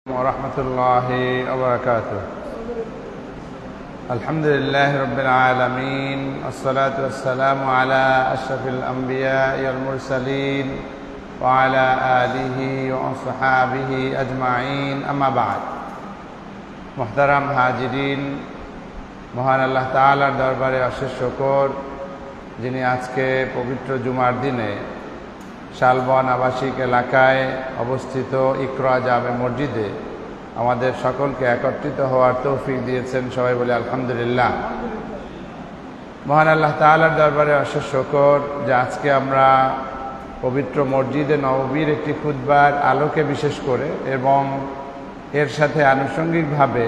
ورحمة الله وبركاته. الحمد لله رب العالمين، والصلاة والسلام على أشرف الأنبياء والمرسلين وعلى آله وأصحابه أجمعين، أما بعد. محترم হাজিরিন, মহান আল্লাহ তাআলার দরবারে অশেষ শুকর, যিনি আজকে পবিত্র জুমার দিনে শালবন আবাসিক এলাকায় অবস্থিত ইকরা জামে মসজিদে আমাদের সকলকে একত্রিত হওয়ার তৌফিক দিয়েছেন। সবাই বলে আলহামদুলিল্লাহ। মহান আল্লাহ তাআলার দরবারে অশেষ শুকর যে আজকে আমরা পবিত্র মসজিদে নববীর একটি খুতবার আলোকে বিশেষ করে এবং এর সাথে আনুষঙ্গিকভাবে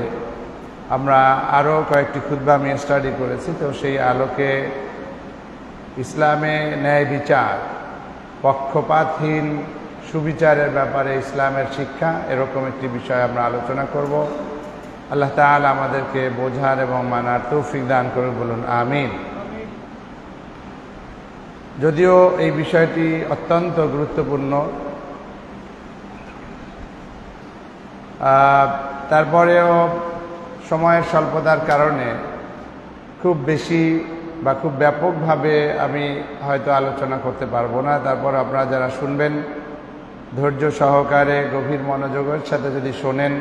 আমরা আরও কয়েকটি খুতবা আমি স্টাডি করেছি। তো সেই আলোকে ইসলামে ন্যায় বিচার, পক্ষপাতহীন সুবিচারের ব্যাপারে ইসলামের শিক্ষা, এরকম একটি বিষয় আমরা আলোচনা করব। আল্লাহ তাআলা আমাদেরকে বোঝার এবং মানার তৌফিক দান করুন, বলুন আমিন। যদিও এই বিষয়টি অত্যন্ত গুরুত্বপূর্ণ, তারপরেও সময়ের স্বল্পতার কারণে খুব বেশি বা খুব ব্যাপকভাবে আমি হয়তো আলোচনা করতে পারবো না। তারপর আপনারা যারা শুনবেন ধৈর্য সহকারে গভীর মনোযোগের সাথে যদি শোনেন,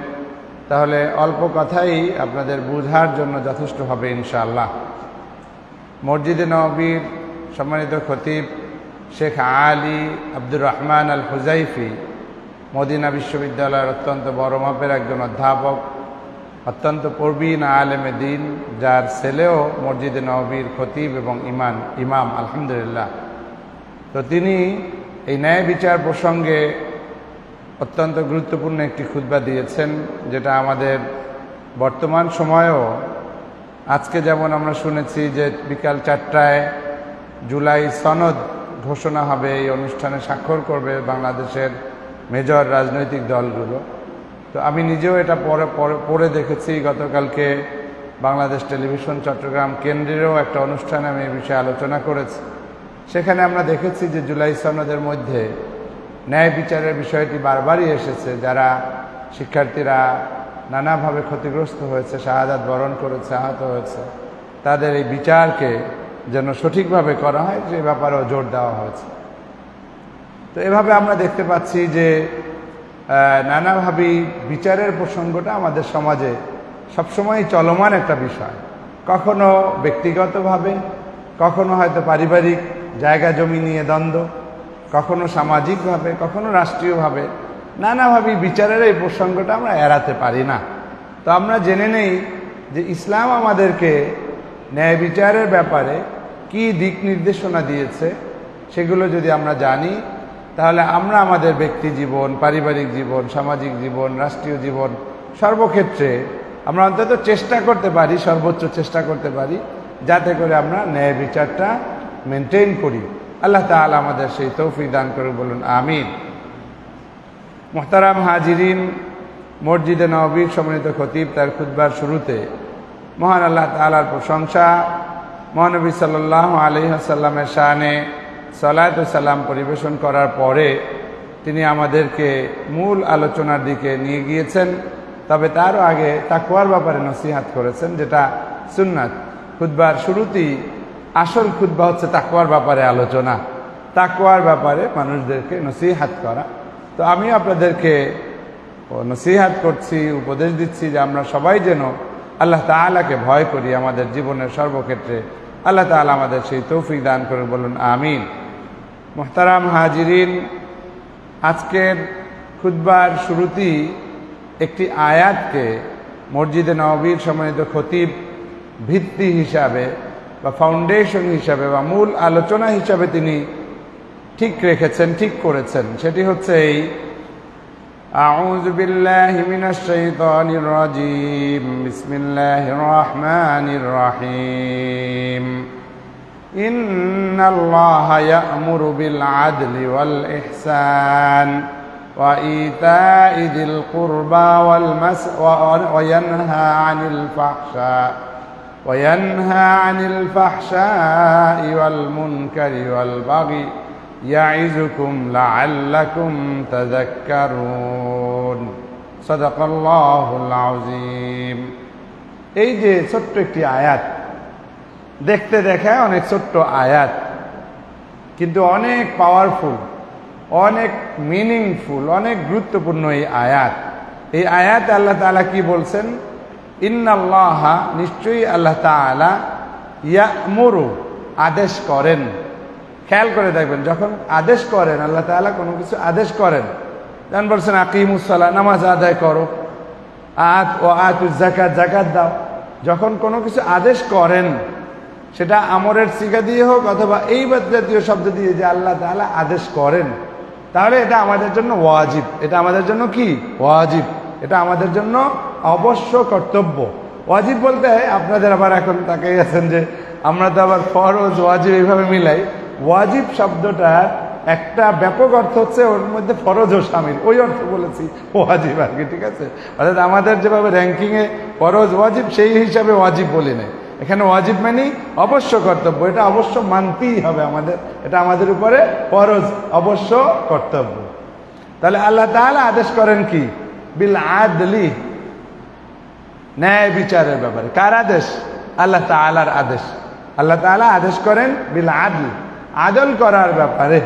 তাহলে অল্প কথাই আপনাদের বুঝার জন্য যথেষ্ট হবে ইনশাআল্লাহ। মসজিদে নববীর সম্মানিত খতিব শেখ আলী আব্দুর রহমান আল হুজাইফি মদিনা বিশ্ববিদ্যালয়ের অত্যন্ত বড় মাপের একজন অধ্যাপক, অত্যন্ত প্রবীণ আলেমে দিন, যার ছেলেও মসজিদে নববীর খতিব এবং ইমাম আলহামদুলিল্লাহ। তো তিনি এই ন্যায় বিচার প্রসঙ্গে অত্যন্ত গুরুত্বপূর্ণ একটি খুতবা দিয়েছেন, যেটা আমাদের বর্তমান সময়েও, আজকে যেমন আমরা শুনেছি যে বিকাল 4টায় জুলাই সনদ ঘোষণা হবে, এই অনুষ্ঠানে স্বাক্ষর করবে বাংলাদেশের মেজর রাজনৈতিক দলগুলো। তো আমি নিজেও এটা পড়ে দেখেছি। গতকালকে বাংলাদেশ টেলিভিশন চট্টগ্রাম কেন্দ্রেরও একটা অনুষ্ঠানে আমি এই বিষয়ে আলোচনা করেছি। সেখানে আমরা দেখেছি যে জুলাই সনদের মধ্যে ন্যায় বিচারের বিষয়টি বারবারই এসেছে। যারা শিক্ষার্থীরা নানাভাবে ক্ষতিগ্রস্ত হয়েছে, শাহাদাত বরণ করেছে, আহত হয়েছে, তাদের এই বিচারকে যেন সঠিকভাবে করা হয় সে ব্যাপারেও জোর দেওয়া হয়েছে। তো এভাবে আমরা দেখতে পাচ্ছি যে নানাভাবেই বিচারের প্রসঙ্গটা আমাদের সমাজে সবসময় চলমান একটা বিষয়। কখনো ব্যক্তিগতভাবে, কখনো হয়তো পারিবারিক জায়গা জমি নিয়ে দ্বন্দ্ব, কখনো সামাজিকভাবে, কখনো রাষ্ট্রীয়ভাবে, নানাভাবেই বিচারের এই প্রসঙ্গটা আমরা এড়াতে পারি না। তো আমরা জেনে নেই যে ইসলাম আমাদেরকে ন্যায় বিচারের ব্যাপারে কি দিক নির্দেশনা দিয়েছে। সেগুলো যদি আমরা জানি, তাহলে আমরা আমাদের ব্যক্তি জীবন, পারিবারিক জীবন, সামাজিক জীবন, রাষ্ট্রীয় জীবন, সর্বক্ষেত্রে আমরা অন্তত চেষ্টা করতে পারি, সর্বোচ্চ চেষ্টা করতে পারি, যাতে করে আমরা ন্যায় বিচারটা মেনটেন করি। আল্লাহ তাআলা আমাদের সেই তৌফিক দান করে, বলুন আমিন। মুহতারাম হাজিরিন, মসজিদে নববীর সম্মানিত খতিব তার খুতবার শুরুতে মহান আল্লাহ তাআলার প্রশংসা, মহানবী সাল্লাল্লাহু আলাইহি ওয়াসাল্লামের শানে সালাত ও সালাম পরিবেশন করার পরে তিনি আমাদেরকে মূল আলোচনার দিকে নিয়ে গিয়েছেন। তবে তারও আগে তাকওয়ার ব্যাপারে নসিহাত করেছেন, যেটা সুন্নাত। খুতবার শুরুতেই আসল খুতবা হচ্ছে তাকওয়ার ব্যাপারে আলোচনা, তাকওয়ার ব্যাপারে মানুষদেরকে নসিহাত করা। তো আমি আপনাদেরকে নসিহাত করছি, উপদেশ দিচ্ছি যে আমরা সবাই যেন আল্লাহ তাআলাকে ভয় করি আমাদের জীবনের সর্বক্ষেত্রে। আল্লাহ তাআলা আমাদের সেই তৌফিক দান করে, বলুন আমিন। মুহতারাম হাজিরিন, আজকের খুতবার শুরুতেই একটি আয়াতকে মসজিদে নববীর সম্মানিত খতিব ভিত্তি হিসাবে বা ফাউন্ডেশন হিসাবে বা মূল আলোচনা হিসাবে তিনি ঠিক রেখেছেন, ঠিক করেছেন। সেটি হচ্ছে এই আউযু বিল্লাহি মিনাশ শাইতানির রাজীম, বিসমিল্লাহির রাহমানির রাহিম। ইন্নাল্লাহা ইয়া'মুরু বিল আদলি ওয়াল ইহসান ওয়া ইতা'i যিল কুরবা ওয়া ইয়ানহা আনিল ফাহশা'i ওয়াল মুনকারি ওয়াল বাগি ইয়া'iযুকুম লা'আল্লাকুম তাযাক্কারুন। সাদাকাল্লাহুল আযীম। এই যে ছোট্ট একটি আয়াত, দেখতে দেখায় অনেক ছোট্ট আয়াত, কিন্তু অনেক পাওয়ারফুল, অনেক মিনিংফুল, অনেক গুরুত্বপূর্ণ এই আয়াত। এই আয়াতে আল্লাহ তাআলা কি বলছেন? ইন্নাল্লাহা, নিশ্চয়ই আল্লাহ তাআলা, ইয়া'মুরু, আদেশ করেন। খেয়াল করে দেখবেন, যখন আদেশ করেন আল্লাহ তাআলা কোনো কিছু আদেশ করেন, যেমন বলছেন আকিমুস সালাহ, নামাজ আদায় করো, আতুজ যাকাত, যাকাত দাও। যখন কোনো কিছু আদেশ করেন, সেটা আমরের সিগা দিয়ে হোক অথবা এই জাতীয় শব্দ দিয়ে যে আল্লাহ তাআলা আদেশ করেন, তাহলে এটা আমাদের জন্য ওয়াজিব। এটা আমাদের জন্য কি? ওয়াজিব। এটা আমাদের জন্য অবশ্য কর্তব্য। ওয়াজিব বলতে আপনাদের আবার এখন তাকাই আছেন যে আমরা তো আবার ফরজ ওয়াজিব এইভাবে মিলাই। ওয়াজিব শব্দটার একটা ব্যাপক অর্থ হচ্ছে ওর মধ্যে ফরজও শামিল, ওই অর্থ বলেছি ওয়াজিব আর কি, ঠিক আছে? অর্থাৎ আমাদের যেভাবে র্যাঙ্কিংয়ে ফরজ ওয়াজিব, সেই হিসাবে ওয়াজিব বলি না। এখানে ওয়াজিব মানে অবশ্য কর্তব্য, এটা অবশ্য মানতেই হবে আমাদের, এটা আমাদের উপরে ফরজ, অবশ্য কর্তব্য। তাহলে আল্লাহ তাআলা আদেশ করেন কি? বিল আদলি, ন্যায় বিচারের ব্যাপারে। কার আদেশ? আল্লাহ তাআলার আদেশ। আল্লাহ তাআলা আদেশ করেন বিল আদল, আদল করার ব্যাপারে,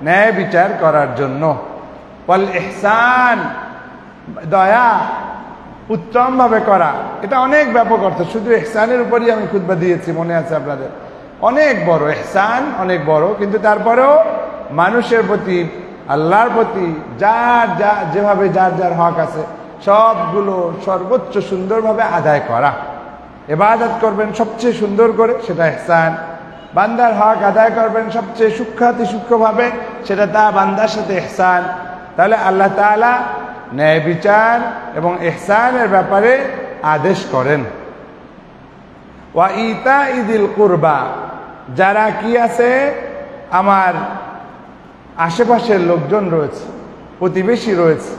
ন্যায় বিচার করার জন্য। ওয়াল ইহসান, দয়া, উত্তম ভাবে করা। এটা অনেক ব্যাপক অর্থ, শুধু ইহসানের উপরই আমি খুতবা দিয়েছি, মনে আছে আপনাদের? অনেক বড় ইহসান, অনেক বড়, কিন্তু তারপরেও মানুষের প্রতি, আল্লাহর প্রতি যার যেভাবে যার যার হক আছে সবগুলো সর্বোচ্চ সুন্দরভাবে আদায় করা। ইবাদত করবেন সবচেয়ে সুন্দর করে, সেটা ইহসান। বান্দার হক আদায় করবেন সবচেয়ে সূক্ষ্মাতি সূক্ষ্মভাবে, সেটা তা বান্দার সাথে ইহসান। তাহলে আল্লাহ তাআলা ন্যায় বিচার এবং ইহসানের ব্যাপারে আদেশ করেন। ওয়া ইতাইযিল কুরবা, যারা কি আছে, আমার আশেপাশের লোকজন রয়েছে, প্রতিবেশী রয়েছে,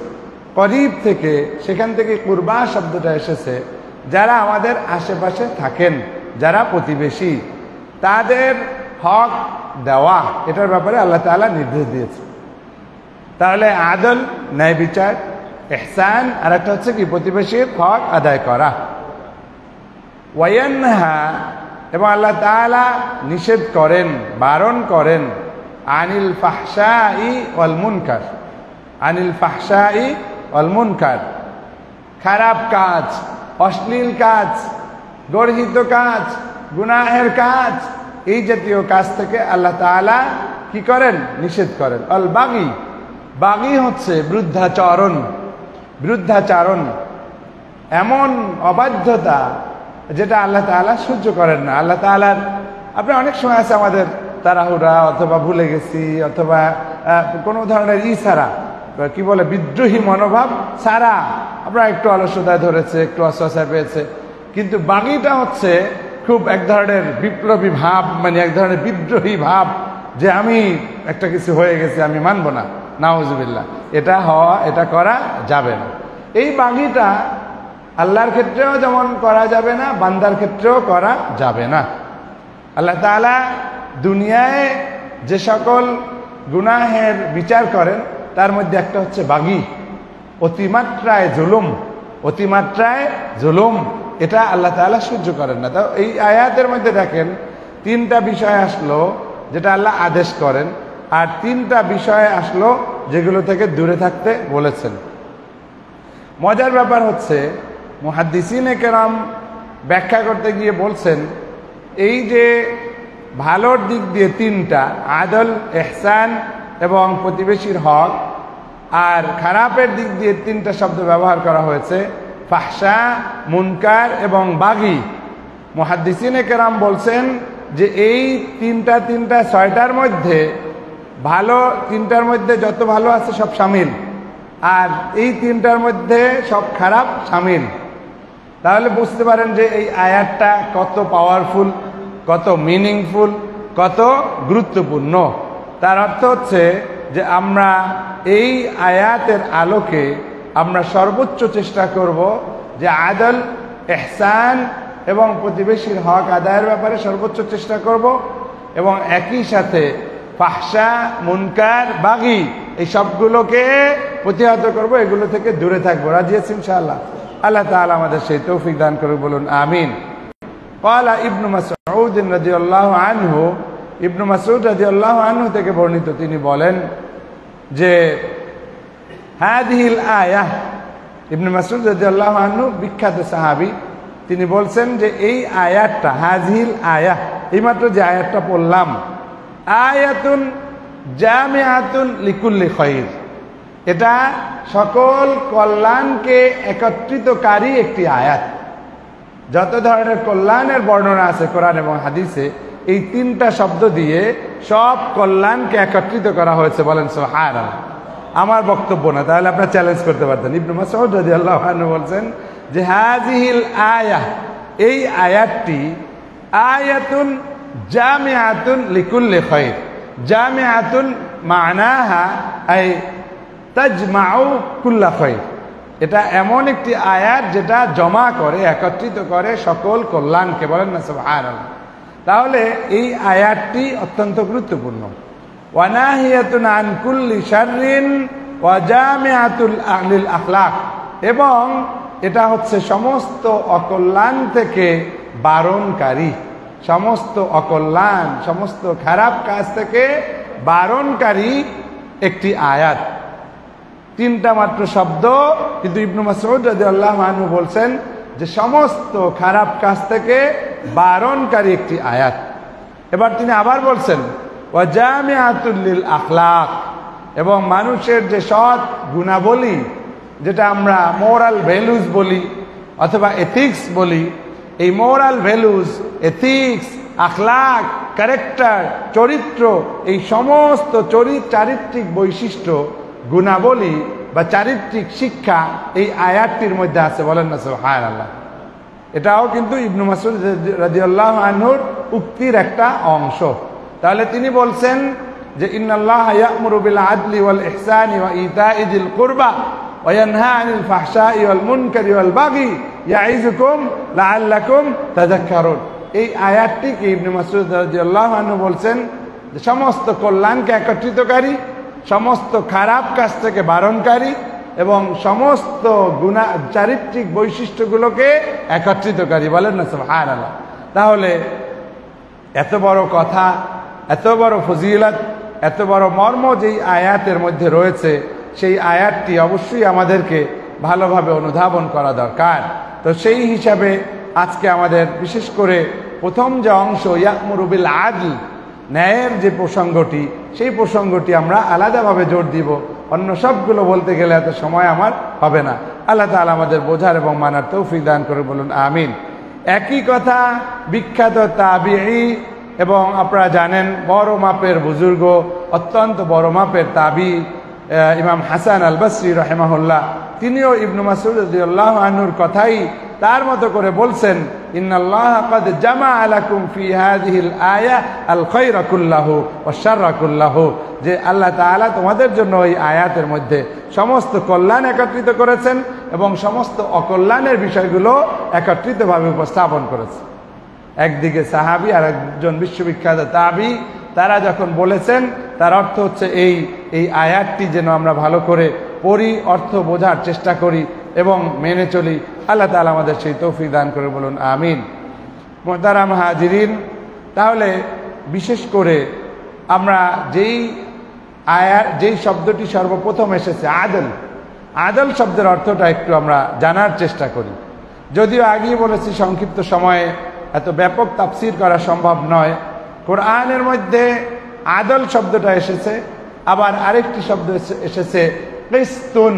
করিব থেকে, সেখান থেকে কুরবা শব্দটা এসেছে। যারা আমাদের আশেপাশে থাকেন, যারা প্রতিবেশী, তাদের হক দেওয়া, এটার ব্যাপারে আল্লাহ তাআলা নির্দেশ দিয়েছে। তাহলে আদল, ন্যায় বিচার, ইহসান, আর একটা হচ্ছে কি? প্রতিবেশীর হক আদায় করা। ওয়ায়ানহা, এবং আল্লাহ তাআলা নিষেধ করেন, বারণ করেন, আনিল ফাহশাই ওয়াল মুনকার, আনিল ফাহশাই ওয়াল মুনকার, খারাপ কাজ, অশ্লীল কাজ, গর্হিত কাজ, গুনাহের কাজ, এই জাতীয় কাজ থেকে আল্লাহ তাআলা কি করেন? নিষেধ করেন। অল বাগি, বাগি হচ্ছে বৃদ্ধাচরণ। বৃদ্ধাচারণ এমন অবাধ্যতা যেটা আল্লাহ তাআলা সহ্য করেন না। আল্লাহ তাআলার, আপনি অনেক সময় আছে আমাদের তাড়াহুড়া, অথবা ভুলে গেছি, অথবা কোনো ধরনের ছাড়া, কি বলে, বিদ্রোহী মনোভাব ছাড়া আপনার একটু অলসতায় ধরেছে, একটু অস্বস্থায় পেয়েছে, কিন্তু বাগিটা হচ্ছে খুব এক ধরনের বিপ্লবী ভাব, মানে এক ধরনের বিদ্রোহী ভাব, যে আমি একটা কিছু হয়ে গেছে, আমি মানব না, নাউজুবিল্লাহ, এটা হওয়া, এটা করা যাবে না। এই বাগিটা আল্লাহর ক্ষেত্রেও যেমন করা যাবে না, বান্দার ক্ষেত্রেও করা যাবে না। আল্লাহ তাআলা দুনিয়ায় যে সকল গুনাহের বিচার করেন, তার মধ্যে একটা হচ্ছে বাগি, অতিমাত্রায় জুলুম। অতিমাত্রায় জুলুম, এটা আল্লাহ তাআলা সহ্য করেন না। তো এই আয়াতের মধ্যে দেখেন তিনটা বিষয় আসলো যেটা আল্লাহ আদেশ করেন, আর তিনটা বিষয় আসলো যেগুলো থেকে দূরে থাকতে বলেছেন। মজার ব্যাপার হচ্ছে, মুহাদ্দিসিনে কেরাম ব্যাখ্যা করতে গিয়ে বলছেন, এই যে ভালোর দিক দিয়ে তিনটা, আদল, ইহসান এবং প্রতিবেশীর হক, আর খারাপের দিক দিয়ে তিনটা শব্দ ব্যবহার করা হয়েছে, ফাহশা, মুনকার এবং বাগি। মুহাদ্দিসিনে কেরাম বলছেন যে এই তিনটা ছয়টার মধ্যে ভালো, তিনটার মধ্যে যত ভালো আছে সব শামিল, আর এই তিনটার মধ্যে সব খারাপ শামিল। তাহলে বুঝতে পারেন যে এই আয়াতটা কত পাওয়ারফুল, কত মিনিংফুল, কত গুরুত্বপূর্ণ। তার অর্থ হচ্ছে যে আমরা এই আয়াতের আলোকে আমরা সর্বোচ্চ চেষ্টা করব যে আদল, ইহসান এবং প্রতিবেশীর হক আদায়ের ব্যাপারে সর্বোচ্চ চেষ্টা করব, এবং একই সাথে ফাহশা, মুনকার, বাগি এই সবগুলোকে প্রতিহত করব, এগুলো থেকে দূরে থাকবো। রাজি আছি ইনশাআল্লাহ? আল্লাহ তাআলা আমাদের সেই তৌফিক দান করুন, বলুন আমিন। ক্বালা ইবনু মাসউদ রাদিয়াল্লাহু আনহু, ইবনু মাসউদ রাদিয়াল্লাহু আনহু থেকে বর্ণিত, তিনি বলেন যে হাদিহিল আয়াহ, ইবনু মাসউদ রাদিয়াল্লাহু আনহু বিখ্যাত সাহাবী, তিনি বলছেন যে এই আয়াতটা, হাজিহিল আয়াহ, এইমাত্র যে আয়াতটা পড়লাম, আয়াতুন জামিআতুন লিকুল্লি খায়র, এটা সকল কল্যাণকে একত্রিতকারী একটি আয়াত। যত ধরনের কল্যাণের বর্ণনা আছে কোরআন এবং হাদিসে, এই তিনটা শব্দ দিয়ে সব কল্যাণকে একত্রিত করা হয়েছে। বলেন সুবহানাল্লাহ। আমার বক্তব্য না, তাহলে আপনারা চ্যালেঞ্জ করতে পারতেন। ইবনু মাসউদ রাদিয়াল্লাহু আনহু বলছেন যে হাজিহিল আয়াহ, এই আয়াতটি আয়াতুন জামিআতুন লিকুল্লি খায়র। জামিআতুন মানাহা আই তাজমাউ কুল্লা খায়র, এটা এমন একটি আয়াত যেটা জমা করে, একত্রিত করে সকল কল্যাণকে। বলেন না সুবহানাল্লাহ। তাহলে এই আয়াতটি অত্যন্ত গুরুত্বপূর্ণ। ওয়া নাহিয়াতুন আন কুল্লি শাররিন ওয়া জামিআতুল লিল আখলাক, এবং এটা হচ্ছে সমস্ত অকল্যাণ থেকে বারণকারী, সমস্ত অকল্যাণ, সমস্ত খারাপ কাজ থেকে বারণকারী একটি আয়াত। তিনটা মাত্র শব্দ, কিন্তু ইবনু মাসউদ রাদিয়াল্লাহু আনহু বলছেন যে সমস্ত খারাপ কাজ থেকে বারণকারী একটি আয়াত। এবার তিনি আবার বলছেন ওয়া জামিআতুল লিল আখলাক, এবং মানুষের যে সৎ গুণাবলী, যেটা আমরা মোরাল ভ্যালুজ বলি অথবা এথিক্স বলি, এই মোরাল ভ্যালুজ, এথিক্স, আখলাক, ক্যারেক্টার, চরিত্র, এই সমস্ত চারিত্রিক বৈশিষ্ট্য, গুণাবলী বা চারিত্রিক শিক্ষা এই আয়াতটির মধ্যে আছে। বলেন না সুবহানাল্লাহ। এটাও কিন্তু ইবনু মাসউদ রাদিয়াল্লাহু আনহুর উক্তির একটা অংশ। তাহলে তিনি বলছেন যে ইন্নাল্লাহা ইয়া'মুরু বিল আদলি ওয়াল ইহসানি ওয়া ইতা'i যিল কুরবা ওয়া ইয়ানহা আনিল ফাহশাই ওয়াল মুনকারি ওয়াল বাগি ইয়া'iযুকুম লাআল্লাকুম তাযাক্কারুন। এই আয়াতটিকে ইবনু মাসউদ রাদিয়াল্লাহু আনহু বলছেন যে সমস্ত কল্যাণকে একত্রিতকারী, সমস্ত খারাপ কাজ থেকে বারণকারী, এবং সমস্ত চারিত্রিক বৈশিষ্ট্যগুলোকে একত্রিতকারী। বলেন না সুবহানাল্লাহ। তাহলে এত বড় কথা, এত বড় ফজিলত, এত বড় মর্ম যেই আয়াতের মধ্যে রয়েছে, সেই আয়াতটি অবশ্যই আমাদেরকে ভালোভাবে অনুধাবন করা দরকার। তো সেই হিসাবে আজকে আমাদের বিশেষ করে প্রথম যে অংশ, ইয়া'মুরু বিল আদল, ন্যায়ের যে প্রসঙ্গটি, সেই প্রসঙ্গটি আমরা আলাদাভাবে জোর দিব। অন্য সবগুলো বলতে গেলে এত সময় আমার হবে না। আল্লাহ তাআলা আমাদের বোঝার এবং মানার তৌফিক দান করে, বলুন আমিন। একই কথা বিখ্যাত তাবিঈ, এবং আপনারা জানেন বড় মাপের বুজুর্গ, অত্যন্ত বড় মাপের তাবি ইমাম হাসান আল বসরি রাহিমাহুল্লাহ, তিনিও ইবনু মাসউদ রাদিয়াল্লাহু আনহুর কথাই তার মতো করে বলছেন, ইন্নাল্লাহা ক্বাদ জামাআ লাকুম ফি হাযিহিল আয়া আল খায়রা কুল্লাহু ওয়াশ শাররা কুল্লাহু, যে আল্লাহ তাআলা তোমাদের জন্য এই আয়াতের মধ্যে সমস্ত কল্যাণ একত্রিত করেছেন এবং সমস্ত অকল্যাণের বিষয়গুলো একত্রিতভাবে উপস্থাপন করেছেন। একদিকে সাহাবী আর একজন বিশ্ববিখ্যাত তাবি, তারা যখন বলেছেন, তার অর্থ হচ্ছে এই আয়াতটি যেন আমরা ভালো করে পড়ি, অর্থ বোঝার চেষ্টা করি এবং মেনে চলি। আল্লাহ তাআলা আমাদের সেই তৌফিক দান করে, বলুন আমিন। মুহতারাম হাজিরিন, তাহলে বিশেষ করে আমরা যেই শব্দটি সর্বপ্রথম এসেছে আদল, আদল শব্দের অর্থটা একটু আমরা জানার চেষ্টা করি। যদিও আগেই বলেছি সংক্ষিপ্ত সময়ে এত ব্যাপক তাফসীর করা সম্ভব নয়। কোরআনের মধ্যে আদল শব্দটা এসেছে, আবার আরেকটি শব্দ এসেছে কিসতুন।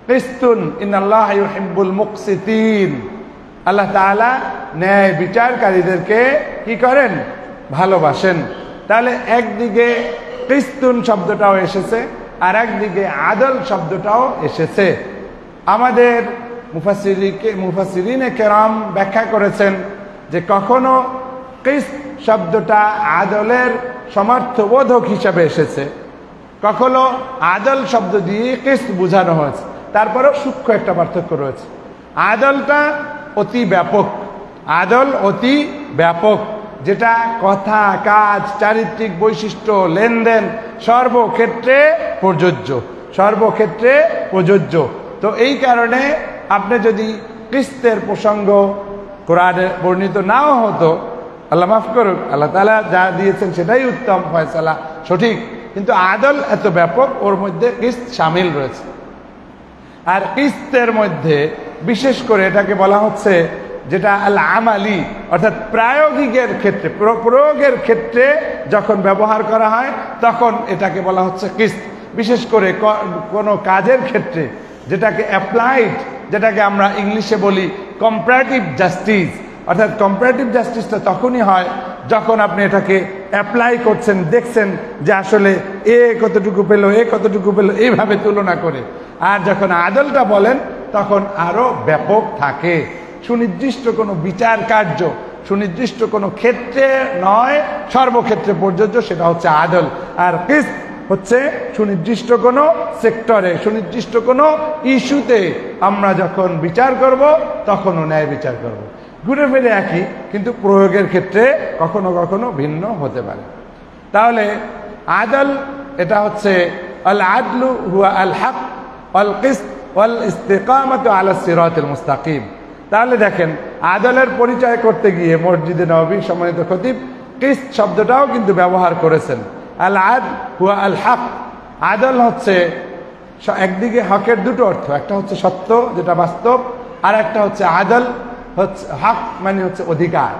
কিসতুন, ইন্নাল্লাহা ইউহিব্বুল মুকসিতিন, আল্লাহ তাআলা ন্যায় বিচারকারীদেরকে কি করেন? ভালোবাসেন। তাহলে একদিকে কিসতুন শব্দটাও এসেছে, আর একদিকে আদল শব্দটাও এসেছে। আমাদের মুফাসসিরিনে কেরাম ব্যাখ্যা করেছেন যে কখনো কিস শব্দটা আদলের সমর্থবোধক হিসাবে এসেছে, কখনো আদল শব্দ দিয়ে কিস বোঝানো হয়েছে। তারপরেও সূক্ষ্ম একটা পার্থক্য রয়েছে। আদলটা অতি ব্যাপক, আদল অতি ব্যাপক, যেটা কথা, কাজ, চারিত্রিক বৈশিষ্ট্য, লেনদেন সর্বক্ষেত্রে প্রযোজ্য। সর্বক্ষেত্রে প্রযোজ্য। তো এই কারণে আপনি যদি কিস্তের প্রসঙ্গ কোরআনে বর্ণিত নাও হতো, আল্লাহ মাফ করুক, আল্লাহ তাআলা যা দিয়েছেন সেটাই উত্তম ফয়সালা, সঠিক, কিন্তু আদল এত ব্যাপক, ওর মধ্যে কিস্ত শামিল রয়েছে। আর কিস্তের মধ্যে বিশেষ করে এটাকে বলা হচ্ছে যেটা আল আমালি, অর্থাৎ প্রায়োগিকের ক্ষেত্রে, প্রয়োগের ক্ষেত্রে যখন ব্যবহার করা হয় তখন এটাকে বলা হচ্ছে কিস্ত। বিশেষ করে কোনো কাজের ক্ষেত্রে যেটাকে অ্যাপ্লাইড, যেটাকে আমরা ইংলিশে বলি কম্পারেটিভ জাস্টিস, অর্থাৎ কম্পারেটিভ জাস্টিসটা তখনই হয় যখন আপনি এটাকে অ্যাপ্লাই করছেন, দেখছেন যে আসলে এ কতটুকু পেলো, এ কতটুকু পেলো, এইভাবে তুলনা করে। আর যখন আদলটা বলেন তখন আরো ব্যাপক থাকে, সুনির্দিষ্ট কোনো বিচার কার্য সুনির্দিষ্ট কোনো ক্ষেত্রে নয়, সর্বক্ষেত্রে প্রযোজ্য, সেটা হচ্ছে আদল। আর কিস্ত হচ্ছে সুনির্দিষ্ট কোনো সেক্টরে, সুনির্দিষ্ট কোনো ইস্যুতে আমরা যখন বিচার করব তখনও ন্যায় বিচার করব। ঘুরে ফিরে একই, কিন্তু প্রয়োগের ক্ষেত্রে কখনো কখনো ভিন্ন হতে পারে। তাহলে আদল এটা হচ্ছে আল আদলু হুয়া আল হক ওয়াল কিসত ওয়াল ইস্তিকামাতু আলা সিরাতিল মুস্তাকিম। তাহলে দেখেন, আদলের পরিচয় করতে গিয়ে মসজিদে নববীর সম্মানিত খতিব কিসত শব্দটাও কিন্তু ব্যবহার করেছেন। আল আদল হুয়া আল হক, আদল হচ্ছে একদিকে হকের দুটো অর্থ, একটা হচ্ছে সত্য যেটা বাস্তব, আর একটা হচ্ছে আদল হচ্ছে হক মানে হচ্ছে অধিকার।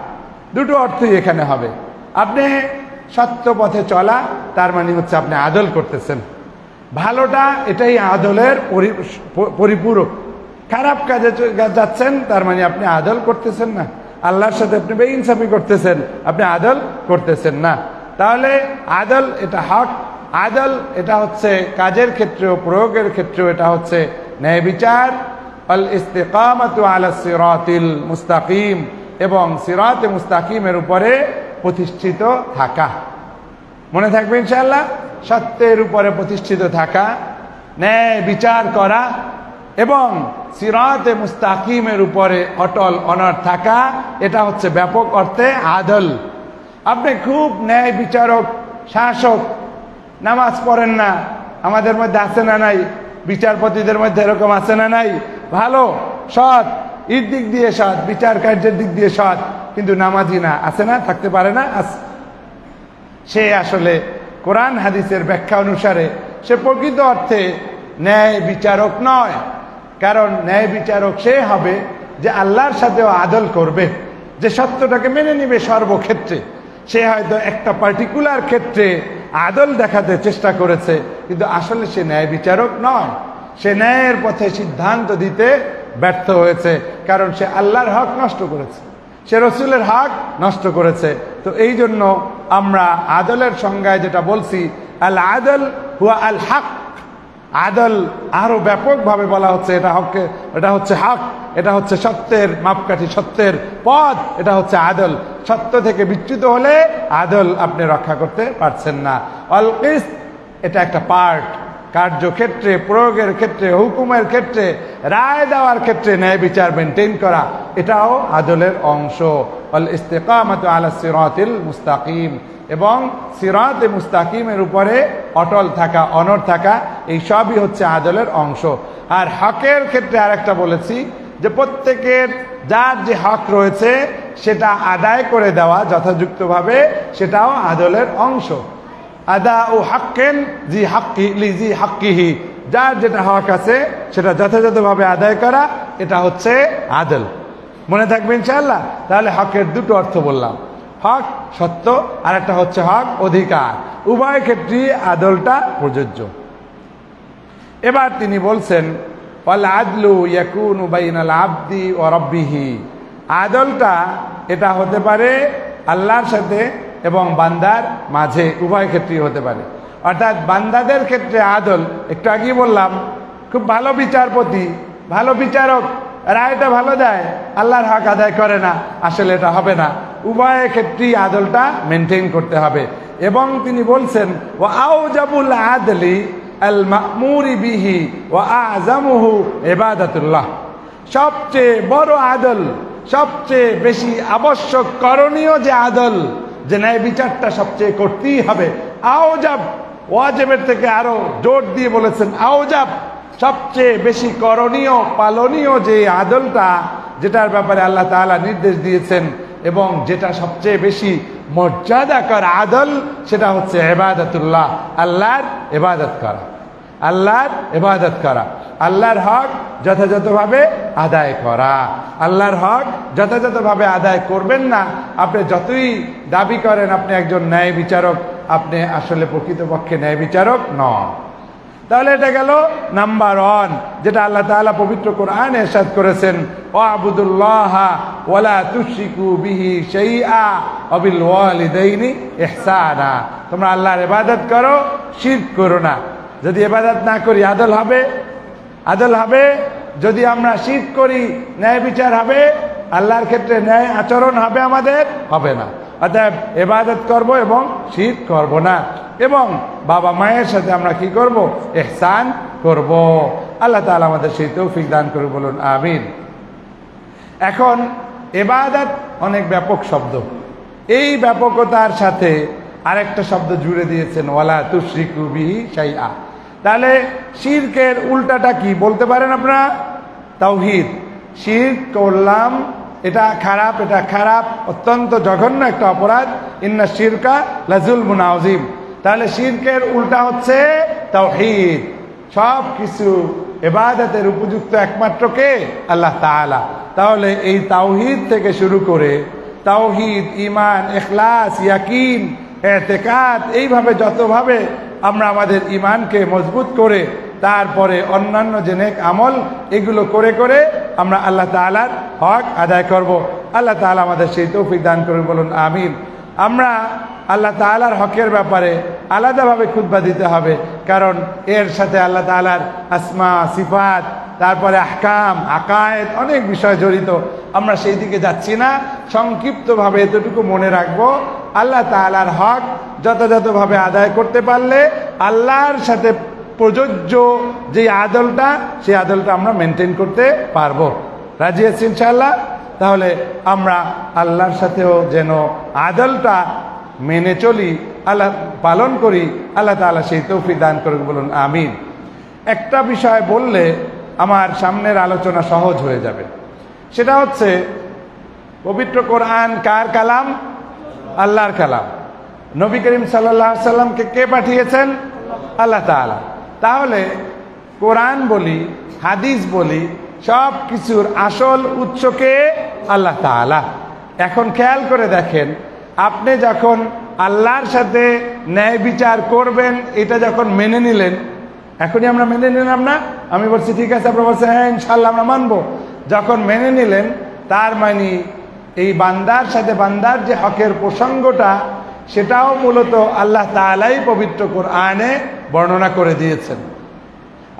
দুটো অর্থই এখানে হবে। আপনি সত্য পথে চলা, তার মানে হচ্ছে আপনি আদল করতেছেন, ভালোটা, এটাই আদলের পরিপূরক। খারাপ কাজে যাচ্ছেন, তার মানে আপনি আদল করতেছেন না, আল্লাহর সাথে আপনি বেইনসাফি করতেছেন, আপনি আদল করতেছেন না। তাহলে আদল এটা হক, আদল এটা হচ্ছে কাজের ক্ষেত্রেও প্রয়োগের ক্ষেত্রেও এটা হচ্ছে ন্যায় বিচার। আল ইস্তিকামাতু আলা সিরাতিল মুস্তাকিম, এবং সিরাতে মুস্তাকিমের উপরে প্রতিষ্ঠিত থাকা। মনে থাকবে ইনশাআল্লাহ, সত্যের উপরে প্রতিষ্ঠিত থাকা, ন্যায় বিচার করা এবং সিরাতে মুস্তাকিমের উপরে অটল অনড় থাকা, এটা হচ্ছে ব্যাপক অর্থে আদল। আপনি খুব ন্যায় বিচারক, শাসক, নামাজ পড়েন না, আমাদের মধ্যে আছে না নাই? বিচারপতিদের মধ্যে এরকম আছে না নাই? ভালো, সৎ, এর দিক দিয়ে সৎ, বিচার কার্যের দিক দিয়ে সৎ, কিন্তু নামাজি না, আছে না? থাকতে পারে না? সে আসলে কোরআন হাদিসের ব্যাখ্যা অনুসারে সে প্রকৃত অর্থে ন্যায় বিচারক নয়। কারণ ন্যায় বিচারক সে হবে যে আল্লাহর সাথেও আদল করবে, যে সত্যটাকে মেনে নিবে সর্বক্ষেত্রে। সে হয়তো একটা পার্টিকুলার ক্ষেত্রে আদল দেখাতে চেষ্টা করেছে, কিন্তু আসলে সে ন্যায় বিচারক নয়, সে ন্যায়ের পথে সিদ্ধান্ত দিতে ব্যর্থ হয়েছে, কারণ সে আল্লাহর হক নষ্ট করেছে, সে রসুলের হক নষ্ট করেছে। তো এই জন্য আমরা আদলের সংজ্ঞায় যেটা বলছি, আল আদল হুয়া আল হক, আদল আরো ব্যাপকভাবে বলা হচ্ছে, এটা হককে, এটা হচ্ছে হক, এটা হচ্ছে সত্যের মাপকাঠি, সত্যের পথ, এটা হচ্ছে আদল। সত্য থেকে বিচ্যুত হলে আদল আপনি রক্ষা করতে পারছেন না। আল কিসত এটা একটা পার্ট, কার্যক্ষেত্রে, প্রয়োগের ক্ষেত্রে, হুকুমের ক্ষেত্রে, রায় দেওয়ার ক্ষেত্রে ন্যায় বিচার মেনটেন করা, এটাও আদলের অংশ। আল ইস্তিকামাতু আলা সিরাতিল মুস্তাকিম, এবং সিরাতে মুস্তাকিমের উপরে অটল থাকা, অনড় থাকা, এই সবই হচ্ছে আদলের অংশ। আর হকের ক্ষেত্রে আরেকটা বলেছি যে প্রত্যেকের যার যে হক রয়েছে সেটা আদায় করে দেওয়া যথাযুক্তভাবে, সেটাও আদলের অংশ। আদা ও হাক্কেন জি হাক্কি লিজি হাক্কিহি, যার যেটা হক আছে সেটা যথাযথভাবে আদায় করা, এটা হচ্ছে আদল। মনে থাকবে ইনশাআল্লাহ। তাহলে হকের দুটো অর্থ বললাম, হক সত্য, আর একটা হচ্ছে হক অধিকার। উভয় ক্ষেত্রেই আদলটা প্রযোজ্য। এবার তিনি বলছেন ওয়াল আদলু ইয়াকুনু বাইনাল আবদি ওয়া রাব্বিহি, আদলটা এটা হতে পারে আল্লাহর সাথে এবং বান্দার মাঝে, উভয় ক্ষেত্রেই হতে পারে। অর্থাৎ বান্দাদের ক্ষেত্রে আদল, একটু আগেই বললাম, খুব ভালো বিচারপতি, ভালো বিচারক, রায়টা ভালো দেয়, আল্লাহর হক আদায় করে না, আসলে এটা হবে না। উভয় ক্ষেত্রেই আদলটা মেনটেন করতে হবে। এবং তিনি বলছেন ওয়া আউজাবুল আদলি আল মা'মুরি বিহি ওয়া আ'জামুহু ইবাদাতুল্লাহ, সবচেয়ে বড় আদল, সবচেয়ে বেশি আবশ্যক করণীয় যে আদল, যে ন্যায় বিচারটা সবচেয়ে করতেই হবে, আউজাব ওয়াজিবের থেকে আরো জোর দিয়ে বলেছেন আওজাব, সবচেয়ে বেশি করণীয় পালনীয় যে আদলটা, যেটার ব্যাপারে আল্লাহ তাআলা নির্দেশ দিয়েছেন এবং যেটা সবচেয়ে বেশি মর্যাদাকর আদল, সেটা হচ্ছে ইবাদতুল্লাহ, আল্লাহর ইবাদত করা, আল্লাহর ইবাদত করা, আল্লাহর হক যথাযথভাবে আদায় করা। আল্লাহর হক যথাযথভাবে আদায় করবেন না, আপনি যতই দাবি করেন আপনি একজন ন্যায় বিচারক, আপনি আসলে প্রকৃতপক্ষে ন্যায় বিচারক নন। তাহলে এটা গেল নাম্বার 1, যেটা আল্লাহ তাআলা পবিত্র কোরআনে ইরশাদ করেছেন, ওয়াবুদুল্লাহা ওয়ালা তুশরিকু বিহি শাইআ ওয়া বিল ওয়ালিদাইনি ইহসানা। তোমরা আল্লাহর ইবাদত করো, শিরক করো না। যদি ইবাদত না করি আদল হবে? আদল হবে? যদি আমরা শিরক করি ন্যায় বিচার হবে? আল্লাহর ক্ষেত্রে ন্যায় আচরণ হবে আমাদের? হবে না। অতএব ইবাদত করব এবং শিরক করব না, এবং বাবা মায়ের সাথে আমরা কি করব? ইহসান করব। আল্লাহ তাআলা আমাদের সেই তৌফিক দান করে, বলুন আমিন। এখন ইবাদত অনেক ব্যাপক শব্দ, এই ব্যাপকতার সাথে আরেকটা শব্দ জুড়ে দিয়েছেন, ওয়ালা তুশরিকু বিহি শাইআ। তাহলে শিরকের উল্টাটা কি বলতে পারেন আপনারা? তাওহীদ। শিরক করলাম, এটা খারাপ, এটা খারাপ, অত্যন্ত জঘন্য একটা অপরাধ। ইন্না শিরকা লাযুলমুন আযীম। তাহলে শিরকের উল্টা হচ্ছে তাওহীদ। সব কিছু ইবাদতের উপযুক্ত একমাত্র কে? আল্লাহ তাআলা। তাহলে এই তাওহীদ থেকে শুরু করে তাওহীদ, ঈমান, ইখলাস, ইয়াকিন, ইতিকাদ, এইভাবে যতভাবে আমরা আমাদের ঈমানকে মজবুত করে তারপরে অন্যান্য যে নেক আমল, এগুলো করে করে আমরা আল্লাহ তাআলার হক আদায় করব। আল্লাহ তাআলা আমাদের সেই তৌফিক দান করুন, বলুন আমিন। আমরা আল্লাহ তাআলার হকের ব্যাপারে আলাদাভাবে খুতবা দিতে হবে, কারণ এর সাথে আল্লাহ তাআলার আসমা, সিফাত, তারপরে আহকাম, আকায়েদ, অনেক বিষয় জড়িত। আমরা সেই দিকে যাচ্ছি না। সংক্ষিপ্তভাবে এতটুকু মনে রাখবো, আল্লাহ তাআলার হক যথাযথভাবে আদায় করতে পারলে আল্লাহর সাথে প্রযোজ্য যে আদলটা, সেই আদলটা আমরা মেনটেন করতে পারবো। রাজি আছি ইনশাআল্লাহ? তাহলে আমরা আল্লাহর সাথেও যেন আদলটা মেনে চলি, আল্লাহ পালন করি। আল্লাহ তাআলা সেই তৌফিক দান করুন, বলুন আমিন। একটা বিষয় বললে আমার সামনের আলোচনা সহজ হয়ে যাবে, সেটা হচ্ছে পবিত্র কোরআন কার কালাম? আল্লাহর কালাম। নবী করিম সাল্লাল্লাহু আলাইহি সাল্লামকে কে পাঠিয়েছেন? আল্লাহ তাআলা। তাহলে কোরআন বলি, হাদিস বলি, সব কিছুর আসল উৎসকে আল্লাহ তাআলা। এখন খেয়াল করে দেখেন, আপনি যখন আল্লাহর সাথে ন্যায় বিচার করবেন, এটা যখন মেনে নিলেন, এখনই আমরা মেনে নিলাম না? আমি বলছি ঠিক আছে, আপনারা বলছেন হ্যাঁ ইনশাআল্লাহ আমরা মানব। যখন মেনে নিলেন, তার মানে এই বান্দার সাথে বান্দার যে হকের প্রসঙ্গটা, সেটাও মূলত আল্লাহ তাআলাই পবিত্র কোরআনে বর্ণনা করে দিয়েছেন।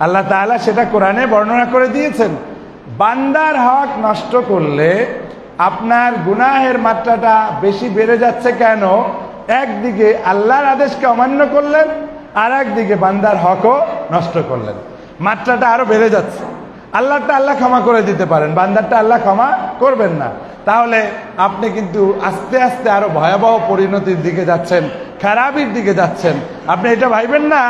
আল্লাহ তাআলা সেটা কোরআনে বর্ণনা করে দিয়েছেন। বান্দার হক নষ্ট করলে আপনার গুনাহের মাত্রাটা বেশি বেড়ে যাচ্ছে কেন? একদিকে আল্লাহর আদেশকে অমান্য করলেন, আর একদিকে বান্দার হকও নষ্ট করলেন, মাত্রাটা আরো বেড়ে যাচ্ছে। আল্লাহটা আল্লাহ ক্ষমা করে দিতে পারেন, বান্দারটা আল্লাহ ক্ষমা করবেন না। তাহলে আপনি কিন্তু আস্তে আস্তে আরো ভয়াবহ পরিণতির দিকে যাচ্ছেন, খারাপির দিকে যাচ্ছেন। আপনি এটা ভাইবেন না,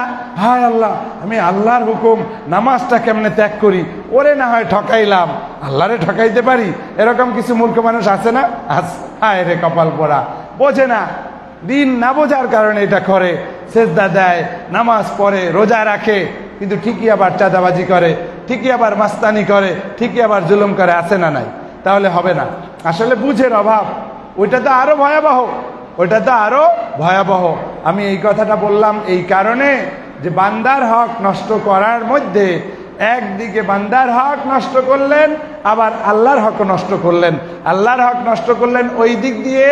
হায় আল্লাহ আমি আল্লাহর হুকুম নামাজটা কেমনে ত্যাগ করি, ওরে না হয় ঠকাইলাম, আল্লাহরে ঠকাইতে পারি। এরকম কিছু মূর্খ মানুষ আছে না? হায় রে কপাল পোড়া, বোঝে না, দিন না বোঝার কারণে এটা করে। সেজদা দেয়, নামাজ পড়ে, রোজা রাখে, কিন্তু ঠিকই আবার চাঁদাবাজি করে, ঠিকই আবার মাস্তানি করে, ঠিকই আবার জুলুম করে। আছে না নাই? তাহলে হবে না। আসলে বুঝের অভাব। ওইটা তো আরো ভয়াবহ, ওইটা তো আরো ভয়াবহ। আমি এই কথাটা বললাম এই কারণে যে বান্দার হক নষ্ট করার মধ্যে একদিকে বান্দার হক নষ্ট করলেন, আবার আল্লাহর হক নষ্ট করলেন। আল্লাহর হক নষ্ট করলেন ওই দিক দিয়ে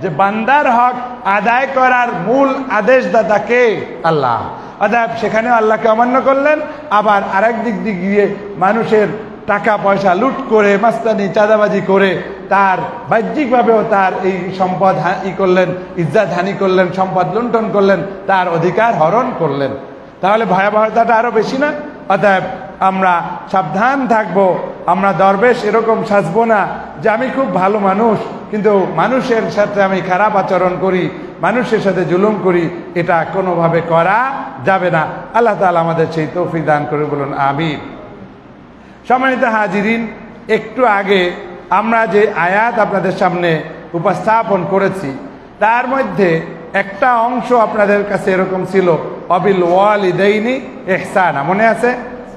যে বান্দার হক আদায় করার মূল আদেশদাতা কে? আল্লাহ। অতএব সেখানে আল্লাহকে অমান্য করলেন। আবার আরেক দিক দিয়ে মানুষের টাকা পয়সা লুট করে, মাস্তানি, চাঁদাবাজি করে তার বাহ্যিকভাবেও তার এই সম্পদ করলেন, ইজ্জত হানি করলেন, সম্পদ লুণ্ঠন করলেন, তার অধিকার হরণ করলেন। তাহলে ভয়াবহতাটা আরো বেশি না? অতএব আমরা সাবধান থাকবো। আমরা দরবেশ এরকম সাজবো না যে আমি খুব ভালো মানুষ, কিন্তু মানুষের সাথে আমি খারাপ আচরণ করি, মানুষের সাথে জুলুম করি, এটা কোনোভাবে করা যাবে না। আল্লাহ তাআলা আমাদের সেই তৌফিক দান করে, বলুন আমিন। সম্মানিত হাজিরিন, একটু আগে আমরা যে আয়াত আপনাদের সামনে উপস্থাপন করেছি তার মধ্যে একটা অংশ আপনাদের কাছে এরকম ছিল, অবিল ওয়ালিদাইনি ইহসানা, মনে আছে?